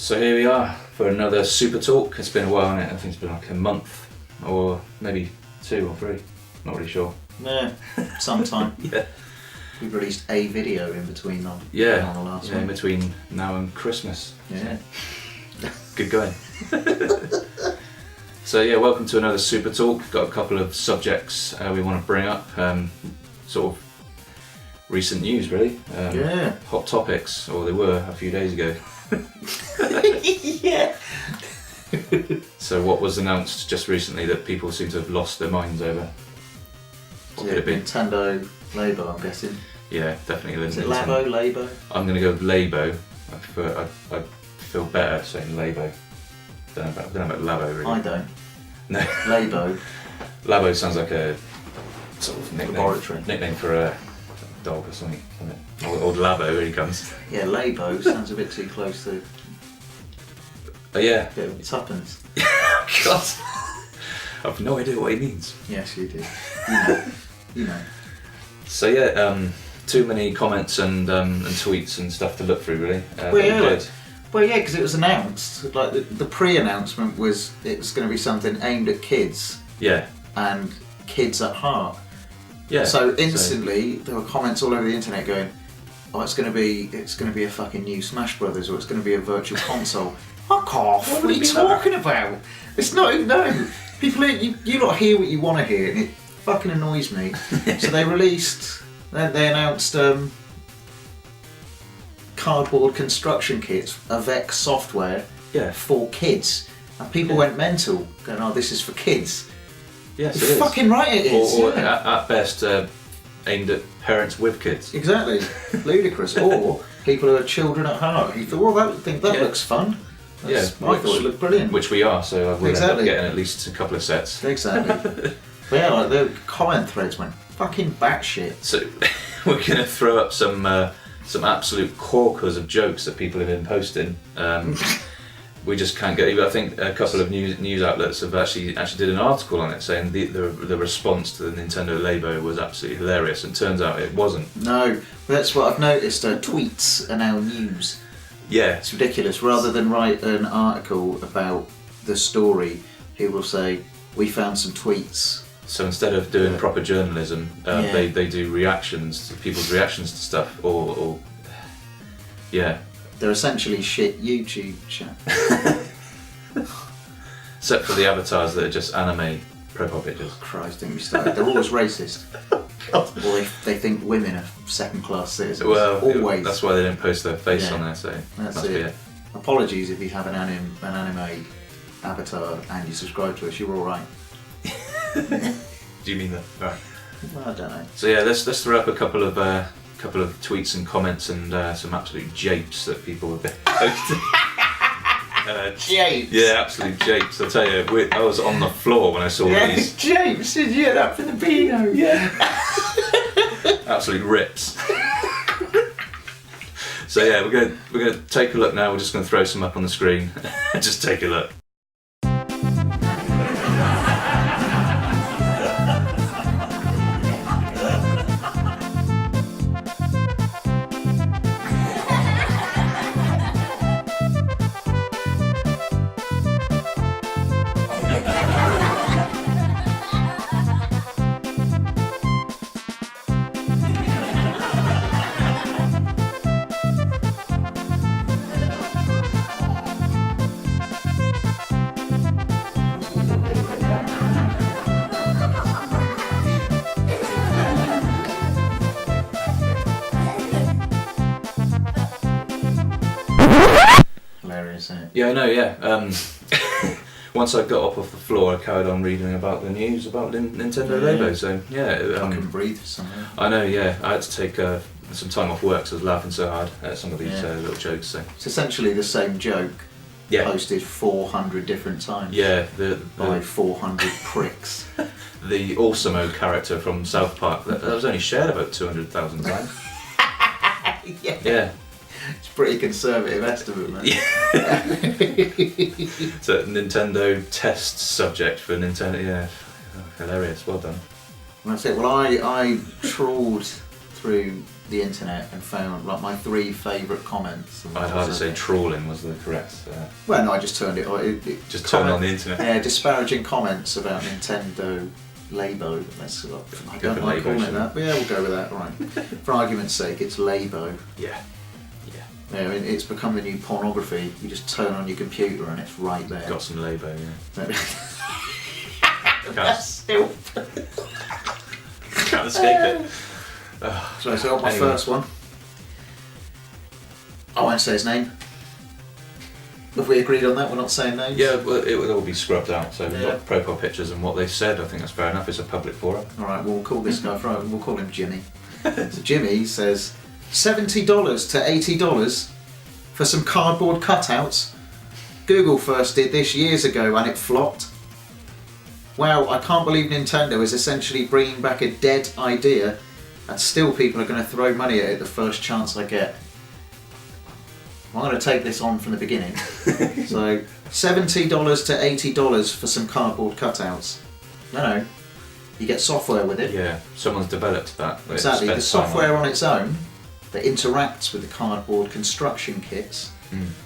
So here we are for another Super Talk. It's been a while, hasn't it? I think it's been like a month or maybe 2 or 3. Not really sure. Yeah, sometime. Yeah. We've released a video in between on Yeah. on the last Yeah, one. in between now and Christmas. Yeah. Good going. So yeah, welcome to another Super Talk. Got a couple of subjects we want to bring up. Sort of recent news, really. Yeah. Hot topics, or they were a few days ago. Yeah. So what was announced just recently that people seem to have lost their minds over? What could it be? Nintendo Labo, I'm guessing. Yeah, definitely. Is it Labo? Labo? I'm going to go with Labo. I feel better saying Labo. Don't know about Labo really. I don't. No. Labo. Labo sounds like a sort of Laboratory. nickname for a dog or something. Doesn't it? Old Labo, here he comes. Yeah, Labo sounds a bit too close to Oh yeah. a bit of tuppence. God. I've no idea what he means. Yes, you do. You know. So yeah, too many comments and tweets and stuff to look through really. Well, yeah, because it was announced. Like the pre-announcement was it was going to be something aimed at kids Yeah. and kids at heart. Yeah. So instantly there were comments all over the internet going, "Oh, it's going to be a fucking new Smash Brothers, or it's going to be a virtual console." Fuck off! What are you talking about? It's not. No, people. You lot hear what you want to hear, and it fucking annoys me. So they released. They announced cardboard construction kits, Avec software Yeah. for kids, and people went mental, going, "Oh, this is for kids." Yes, You're it is. fucking right, it is. Or yeah. at best aimed at parents with kids. Exactly, ludicrous. Or people who are children at heart. You thought, well, that Yeah. looks fun. Yeah, I thought it looked brilliant. Which we are, so I would end up Exactly. getting at least a couple of sets. Exactly. But yeah, like the comment threads went fucking batshit. So we're going to throw up some absolute corkers of jokes that people have been posting. We just can't get. I think a couple of news outlets have actually did an article on it saying the response to the Nintendo Labo was absolutely hilarious, and turns out it wasn't. No, that's what I've noticed. Tweets are now news. Yeah. It's ridiculous. Rather than write an article about the story, he will say, "We found some tweets." So instead of doing proper journalism, they do reactions to people's reactions to stuff, or yeah. They're essentially shit YouTube chat. Except for the avatars that are just anime profile pictures. Christ, don't be started. They're always racist. Or they think women are second-class citizens. Well, always. That's why they didn't post their face Yeah. on there, so That's must be it. Apologies if you have an anime avatar and you subscribe to us. You're all right. Do you mean that? Right. Well, I don't know. So yeah, let's throw up a couple of tweets and comments and some absolute japes that people have been posting. Japes. Yeah, absolute japes. I tell you, I was on the floor when I saw these. Japes. Did you get up for the Beano? Yeah. Absolute rips. So yeah, we're gonna take a look now. We're just gonna throw some up on the screen. Just take a look. Hilarious, isn't it? Yeah, I know. Yeah. Once I got up off the floor, I carried on reading about the news about Nintendo Labo. So yeah, I can breathe somewhere. I know. Yeah, I had to take some time off work, so I was laughing so hard at some of these little jokes. So It's essentially the same joke posted 400 different times. Yeah, by 400 pricks. The Awesome-O character from South Park that was only shared about 200,000 times. Yeah. It's a pretty conservative estimate, man. Yeah. It's a Nintendo test subject for Nintendo. Yeah, hilarious. Well done. That's it. Well, I trawled through the internet and found like my 3 favourite comments. I'd hardly say trawling was the correct. Well, no, I just turned it. Just turn on the internet. Yeah, disparaging comments about Nintendo Labo. I don't like calling it that, but yeah, we'll go with that. All right. For argument's sake, it's Labo. Yeah. Yeah, it's become the new pornography. You just turn on your computer and it's right there. Got some Labo, yeah. That's still. Can't escape it. So my first one. I won't say his name. Have we agreed on that? We're not saying names? Yeah, well, it would all be scrubbed out. So we've got profile pictures and what they said. I think that's fair enough. It's a public forum. Alright, we'll call this guy, we'll call him Jimmy. So Jimmy says, $70 to $80 for some cardboard cutouts. Google first did this years ago and it flopped. Wow, I can't believe Nintendo is essentially bringing back a dead idea and still people are going to throw money at it the first chance I get. I'm going to take this on from the beginning. So, $70 to $80 for some cardboard cutouts. No. You get software with it. Yeah, someone's developed that. Exactly. The software on its own that interacts with the cardboard construction kits,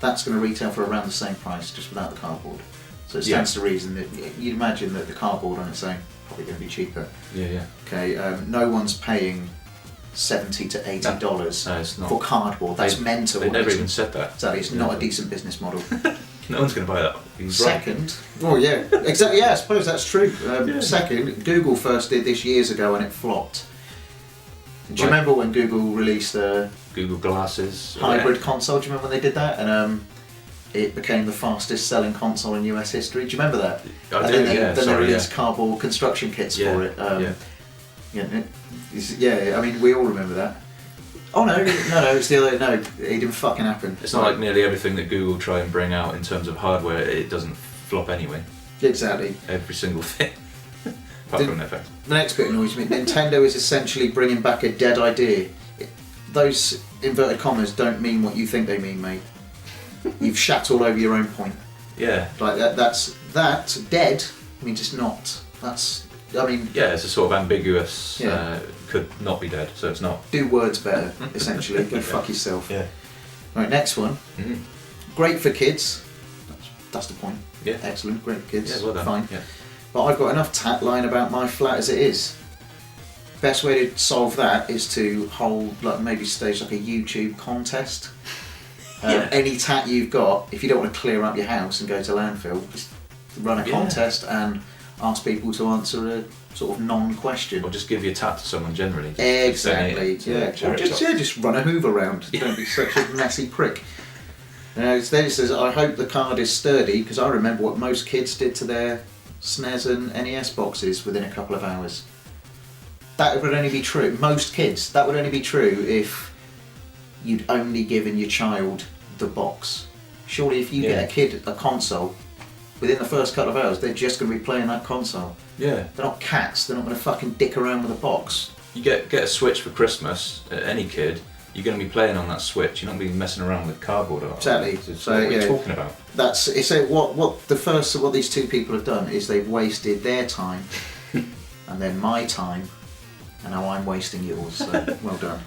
that's going to retail for around the same price, just without the cardboard. So it stands to reason that you'd imagine that the cardboard on its own probably going to be cheaper. Yeah. Okay, no one's paying $70 to $80 for cardboard. That's mental. They never even said that. Exactly, it's not a decent business model. No one's going to buy that. Second, well, yeah, exactly. Yeah, I suppose that's true. Second, Google first did this years ago and it flopped. Do you remember when Google released a Google Glasses hybrid console? Do you remember when they did that? And it became the fastest selling console in US history. Do you remember that? I do, Then they released cardboard construction kits for it. I mean, we all remember that. Oh no, it's the other. No, it didn't fucking happen. It's not like nearly everything that Google try and bring out in terms of hardware, it doesn't flop anyway. Exactly. Every single thing. Apart from effect. The next bit annoys me. Nintendo is essentially bringing back a dead idea. Those inverted commas don't mean what you think they mean, mate. You've shat all over your own point. Yeah. Like that's dead means it's not. That's. I mean. Yeah, it's a sort of ambiguous. Could not be dead, so it's not. Do words better, essentially. Go fuck yourself. Yeah. Right, next one. Great for kids. That's the point. Yeah. Excellent. Great for kids. Yeah, well done. Fine. Yeah. But I've got enough tat line about my flat as it is. Best way to solve that is to hold, like maybe stage like a YouTube contest. Any tat you've got, if you don't want to clear up your house and go to landfill, just run a contest and ask people to answer a sort of non-question. Or just give your tat to someone generally. Exactly. Just run a Hoover round. Don't be such a messy prick. Then it says, I hope the card is sturdy because I remember what most kids did to their SNES and NES boxes within a couple of hours. That would only be true. Most kids. That would only be true if you'd only given your child the box. Surely, if you get a kid a console, within the first couple of hours, they're just going to be playing that console. Yeah. They're not cats. They're not going to fucking dick around with a box. You get a Switch for Christmas. Any kid, you're going to be playing on that Switch. You're not going to be messing around with cardboard. Exactly. So what are you talking about? What these two people have done is they've wasted their time and then my time, and now I'm wasting yours. So well done.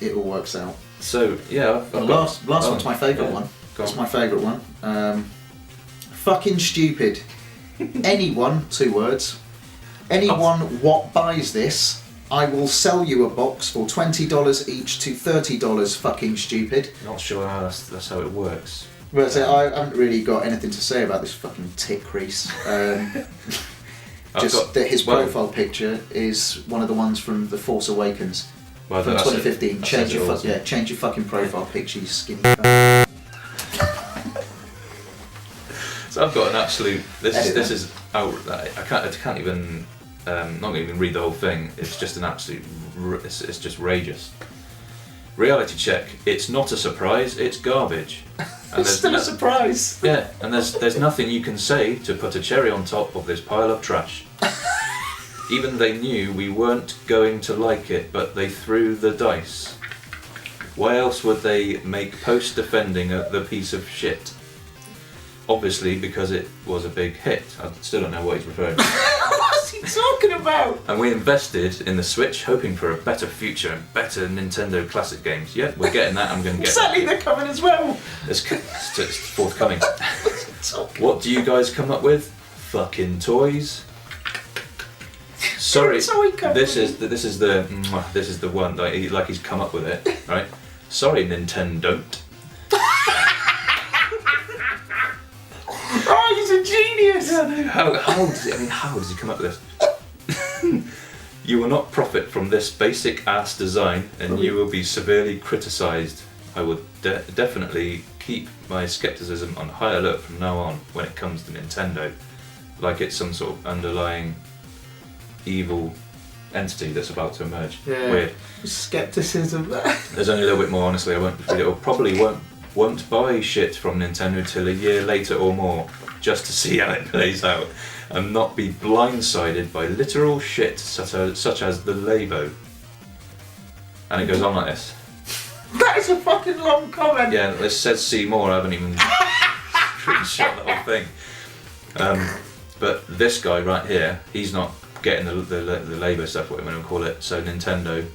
It all works out. So yeah, the last one's my favourite one. That's my favourite one. Fucking stupid. Anyone, 2 words. Anyone what buys this, I will sell you a box for $20 each to $30. Fucking stupid. Not sure how that's how it works. Well, I haven't really got anything to say about this fucking tit crease. That his profile picture is one of the ones from The Force Awakens from 2015. Change your fucking profile picture, you skinny cunt. So I've got an absolute. This is out. I can't even. Not going to even read the whole thing. It's just an absolute. It's just rageous. Reality check. It's not a surprise. It's garbage. And it's still a surprise. Yeah, and there's nothing you can say to put a cherry on top of this pile of trash. Even they knew we weren't going to like it, but they threw the dice. Why else would they make post defending the piece of shit? Obviously, because it was a big hit. I still don't know what he's referring to. he talking about? And we invested in the Switch, hoping for a better future and better Nintendo classic games. Yeah, we're getting that. I'm going to get Exactly, they're coming as well. it's forthcoming. What do you guys come up with? Fucking toys. Sorry, this is the one like he's come up with it, right? Sorry, Nintendo. Oh, he's a genius. Yeah, no. How does he come up with this? You will not profit from this basic ass design, and you will be severely criticised. I will definitely keep my skepticism on high alert from now on when it comes to Nintendo, like it's some sort of underlying evil entity that's about to emerge. Yeah. Weird. Skepticism. There's only a little bit more. Honestly, I won't read it. Or probably won't buy shit from Nintendo till a year later or more, just to see how it plays out, and not be blindsided by literal shit such as the Labo. And it goes on like this. That is a fucking long comment. Yeah, it says see more. I haven't even screenshot the whole thing. But this guy right here, he's not getting the Labo stuff, what I'm going to call it. So Nintendo,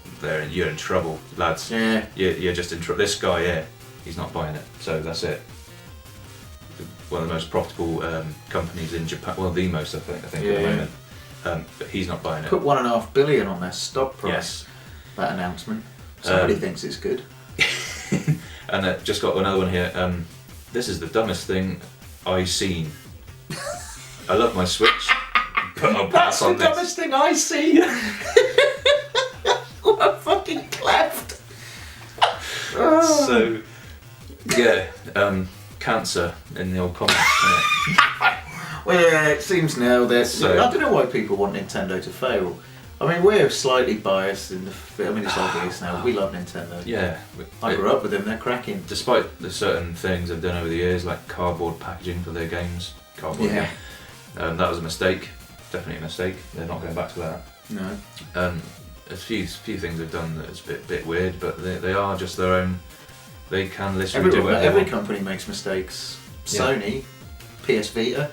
you're in trouble, lads. Yeah. You're just in trouble. This guy here, he's not buying it. So that's it. One of the most profitable companies in Japan. Well, the most, I think at the moment. But he's not buying it. Put $1.5 billion on their stock price. Yes. That announcement. Somebody thinks it's good. And just got another one here. This is the dumbest thing I've seen. I love my Switch, but I'll pass on this. That's the dumbest thing I see. What a fucking cleft. So, yeah, cancer in the old comments. Well, yeah, it seems now that So- I don't know why people want Nintendo to fail. I mean, we're slightly biased in it's obvious now. We love Nintendo. Yeah. I grew up with them. They're cracking. Despite the certain things they've done over the years, like cardboard packaging for their games. Cardboard. Yeah. That was a mistake. Definitely a mistake. They're not going back to that. No. A few things they've done that is a bit weird, but they are just their own. They can literally do whatever. Every company makes mistakes. Yeah. Sony, PS Vita.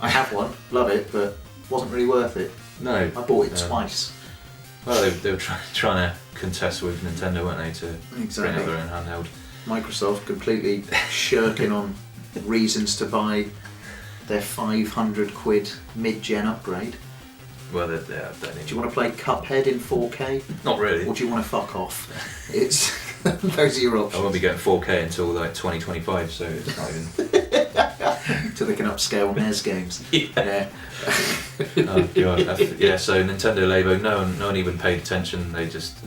I have one, love it, but wasn't really worth it. No. I bought it twice. Well, they were trying to contest with Nintendo, weren't they, to bring out their own handheld. Microsoft completely shirking on reasons to buy their £500 mid-gen upgrade. Well, they Do you want to play Cuphead in 4K? Not really. Or do you want to fuck off? It's those are your I options. won't be getting 4K until like 2025, so it's not even. Until they can upscale NES games. Yeah. Oh god. Yeah. So Nintendo Labo, no one even paid attention. They just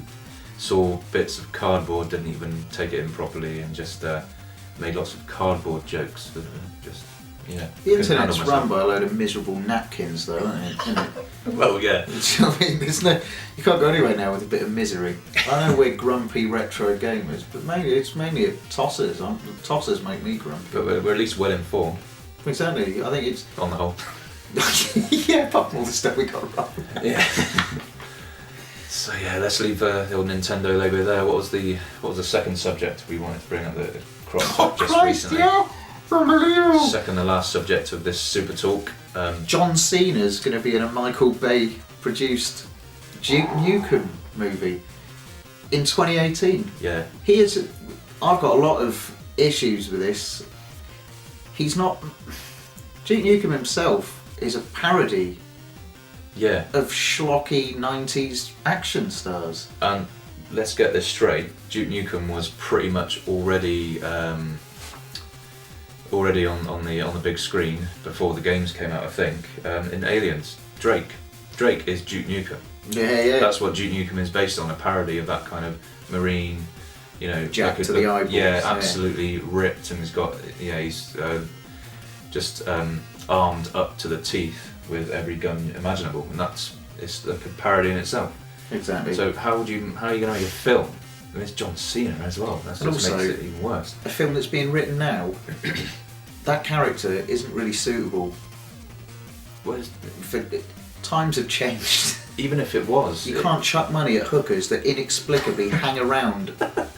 saw bits of cardboard, didn't even take it in properly, and just made lots of cardboard jokes. Just The internet's run by a load of miserable napkins, though, isn't it? Well, yeah. I mean, you can't go anywhere now with a bit of misery. I know we're grumpy retro gamers, but maybe it's mainly tossers. Tossers make me grumpy. But we're at least well informed. Exactly. I think it's on the whole. yeah, apart from all the stuff we got wrong. Yeah. So yeah, let's leave the old Nintendo Labo there. What was the second subject we wanted to bring up that cropped up just recently? Yeah. Unbelievable. Second to last subject of this super talk. John Cena's going to be in a Michael Bay produced Duke Nukem movie in 2018. Yeah. I've got a lot of issues with this. He's not. Duke Nukem himself is a parody. Yeah. Of schlocky 90s action stars. And let's get this straight. Duke Nukem was pretty much already on the big screen before the games came out. I think in Aliens, Drake is Duke Nukem. Yeah. That's what Duke Nukem is based on, a parody of that kind of marine, jacked to the eyeballs. Yeah, absolutely ripped, and he's just armed up to the teeth with every gun imaginable, and it's like a parody in itself. Exactly. So how are you going to make a film? I mean, it's John Cena as well. That's what makes it even worse. A film that's being written now, that character isn't really suitable. Times have changed. Even if it was, You can't chuck money at hookers that inexplicably hang around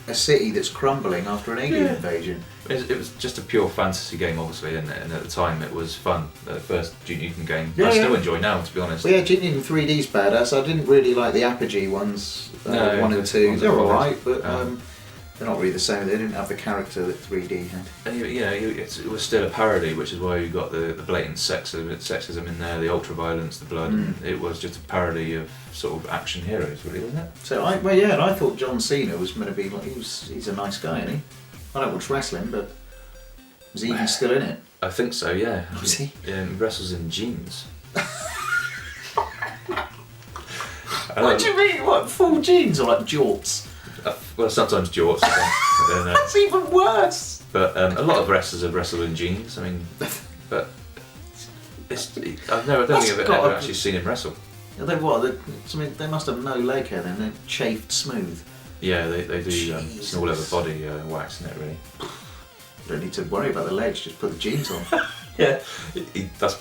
a city that's crumbling after an alien invasion. It was just a pure fantasy game, obviously, and at the time it was fun. The first Duke Nukem game, Yeah, I still yeah. enjoy now, to be honest. Well, yeah, Duke Nukem 3D's badass. I didn't really like the Apogee ones, No, 1 and 2. ones They're are alright, but um, they're not really the same. They didn't have the character that 3D had. And it was still a parody, which is why you got the blatant sexism in there, the ultra violence, the blood. And it was just a parody of sort of action heroes, really, wasn't it? So and I thought John Cena was going to be like he's a nice guy, isn't he? I don't watch wrestling, but is he even still in it? I think so, yeah. Was he? Yeah, he wrestles in jeans. What do you mean? What, full jeans or like jorts? Well, sometimes jorts. I don't know. That's even worse. But a lot of wrestlers have wrestled in jeans. I mean, but I don't think I've ever actually seen him wrestle. They what? They must have no leg hair then. They're chafed smooth. Yeah, they do. Jesus. It's all over body wax in it, really. Don't need to worry about the legs. Just put the jeans on. Yeah,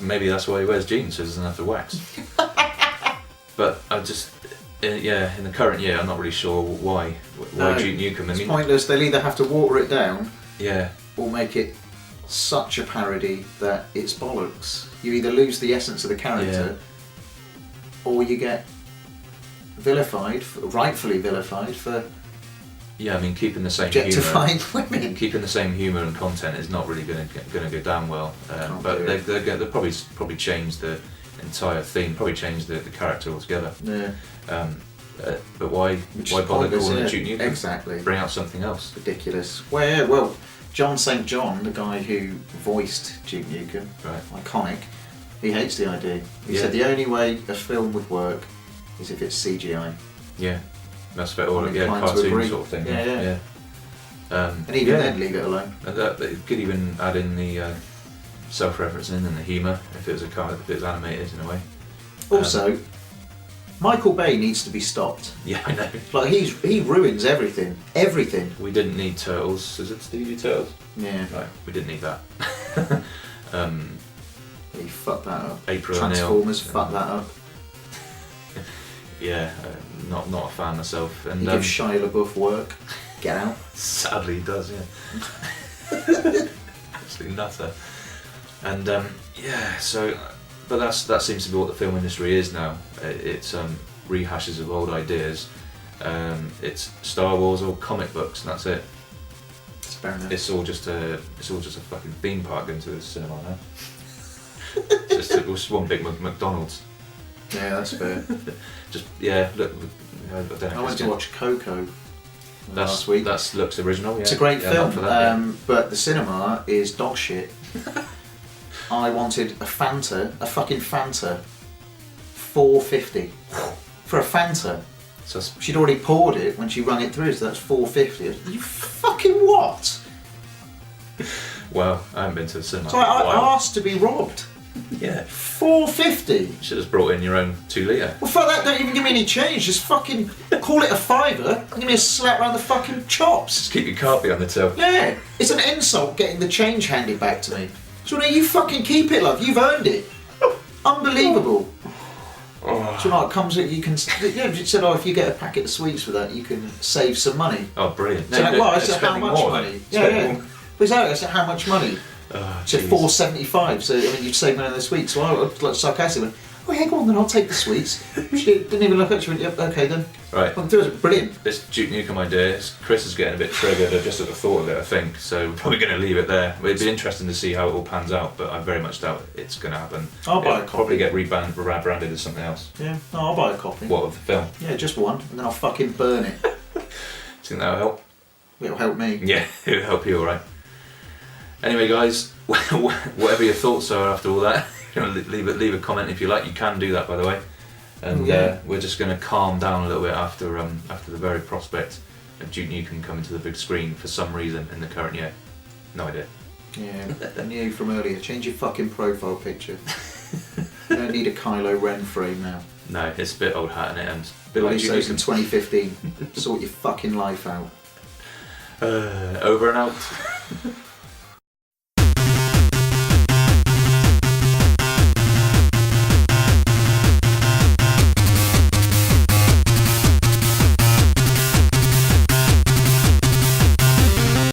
maybe that's why he wears jeans, so he doesn't have to wax. But I just, in the current year, I'm not really sure why Duke Nukem. It's pointless. They'll either have to water it down, yeah, or make it such a parody that it's bollocks. You either lose the essence of the character, or you get vilified, rightfully vilified for yeah. I mean, keeping the same objectifying humour, women. keeping the same humour and content is not really going to go down well. But they'll probably change the entire theme, probably change the character altogether. Yeah. But why bother calling it Duke Nukem? Exactly. Bring out something else. Ridiculous. Well, John St. John, the guy who voiced Duke Nukem, Right. iconic, he hates the idea. He Yeah. said the only way a film would work is if it's CGI. Yeah. That's about all. I'm Yeah, inclined to cartoon agree. sort of thing. Yeah. And even then, leave it alone. And they could even add in the self-referencing and the humour if it was animated in a way. Also, Michael Bay needs to be stopped. Yeah, I know. Like he ruins everything. Everything. We didn't need turtles. Is it Stevie Turtles? Yeah. Right. We didn't need that. He fucked that up. April Transformers O'Neil. fucked that up. Yeah, not a fan myself. And He gives Shia LaBeouf work. Get out. sadly, he does. Yeah. Absolutely nutter. And so, but that seems to be what the film industry is now. It's rehashes of old ideas. It's Star Wars or comic books, and that's it. It's fair enough. It's all just a fucking theme park into the cinema now. It's just one big McDonald's. Yeah, that's fair. Look. I don't know. I went to watch Coco last week. That looks original. Yeah. It's a great Yeah, film, not for that, but the cinema is dog shit. I wanted a fucking Fanta, $4.50 for a Fanta. So She'd already poured it when she rung it through, so that's $4.50. You fucking what? well, I haven't been to the cinema. So in a I while. asked to be robbed. Yeah. $4.50. Should have brought in your own 2 litre. Well, fuck that! Don't even give me any change. Just fucking call it a fiver. And give me a slap around the fucking chops. Just keep your card behind the till. Yeah, it's an insult getting the change handed back to me. So now you fucking keep it, love. You've earned it. Unbelievable. Oh. So now it comes that you can. Yeah, it said, if you get a packet of sweets for that, you can save some money. Oh, brilliant. So like, I said, how spending much more, money? then. Yeah. Spending more. But exactly, I said, how much money? Oh, So jeez. $4.75. So I mean, you'd save money on the sweets. So I was like sarcastic. Went, oh yeah, go on then. I'll take the sweets. She didn't even look at it. She went, yep, okay then. Right. Went through it. Brilliant. This Duke Nukem idea, Chris is getting a bit triggered just at the thought of it, I think. So we're probably going to leave it there. It'd be interesting to see how it all pans out, but I very much doubt it's going to happen. I'll buy a It'll probably copy. get rebranded as something else. Yeah. No, I'll buy a copy. What, of the film? Yeah, just one, and then I'll fucking burn it. Do you think that'll help? It'll help me. Yeah, it'll help you, alright. Anyway, guys, whatever your thoughts are after all that, leave a comment if you like. You can do that, by the way. And we're just going to calm down a little bit after the very prospect of Duke Nukem coming to the big screen for some reason in the current year. No idea. Yeah, I knew from earlier. Change your fucking profile picture. You don't need a Kylo Ren frame now. No, it's a bit old hat in it, and a bit Billy like Duke says in Nukem. 2015. Sort your fucking life out. Over and out.